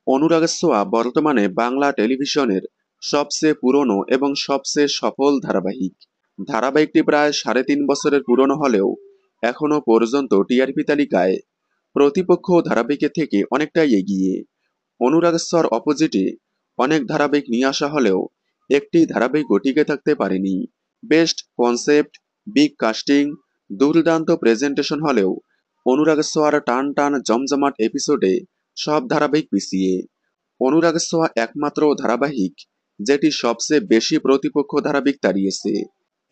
অনুরাগ ছোঁয়া বর্তমানে বাংলা টেলিভিশনের সবচেয়ে পুরনো এবং সবচেয়ে সফল ধারাবাহিক। ধারাবাহিকটি প্রায় ৩.৫ বছরের পুরনো হলেও এখনও পর্যন্ত টিআরপি তালিকায় প্রতিপক্ষ ধারাবাহিকের থেকে অনেকটাই এগিয়ে। অনুরাগ ছোঁয়ার অপোজিটে অনেক ধারাবাহিক নিয়ে আসা হলেও একটি ধারাবাহিকও টিকে থাকতে পারেনি। বেস্ট কনসেপ্ট, বিগ কাস্টিং, দুর্দান্ত প্রেজেন্টেশন হলেও অনুরাগ ছোঁয়ার টান টান জমজমাট এপিসোডে সব ধারাবাহিক পিছিয়ে। অনুরাগ ছোঁয়া একমাত্র ধারাবাহিক যেটি সবচেয়ে বেশি প্রতিপক্ষ ধারাবাহিক তাড়িয়েছে।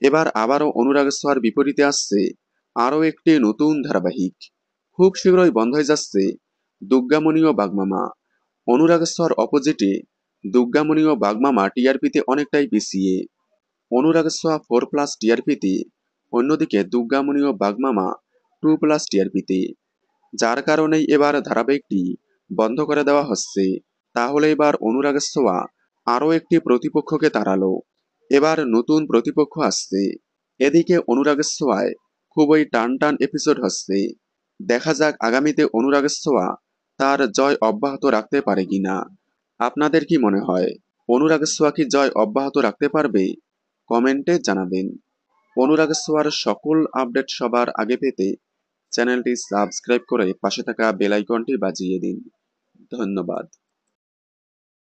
এবার আবারও অনুরাগ ছোঁয়ার বিপরীতে আসছে আরও একটি নতুন ধারাবাহিক। খুব শীঘ্রই বন্ধ হয়ে যাচ্ছে দুর্গামণি ও বাগমামা। অনুরাগ ছোঁয়ার অপোজিটে দুর্গামণি ও বাগমামা টিআরপিতে অনেকটাই পিছিয়ে। অনুরাগ ছোঁয়া 4+ টিআরপিতে, অন্যদিকে দুর্গামণি ও বাগমামা 2+ টিআরপিতে। যার কারণেই এবার ধারাবাহিকটি বন্ধ করে দেওয়া হচ্ছে। তাহলে এবার অনুরাগ ছোঁয়া আরও একটি প্রতিপক্ষকে তাড়ালো। এবার নতুন প্রতিপক্ষ আসছে। এদিকে অনুরাগ ছোঁয়ায় খুবই টান টান এপিসোড হচ্ছে। দেখা যাক আগামীতে অনুরাগ ছোঁয়া তার জয় অব্যাহত রাখতে পারে কিনা। আপনাদের কি মনে হয়, অনুরাগ ছোঁয়া কি জয় অব্যাহত রাখতে পারবে? কমেন্টে জানাবেন। অনুরাগ ছোঁয়ার সকল আপডেট সবার আগে পেতে চ্যানেলটি সাবস্ক্রাইব করে পাশে থাকা বেল আইকনটি বাজিয়ে দিন। ধন্যবাদ।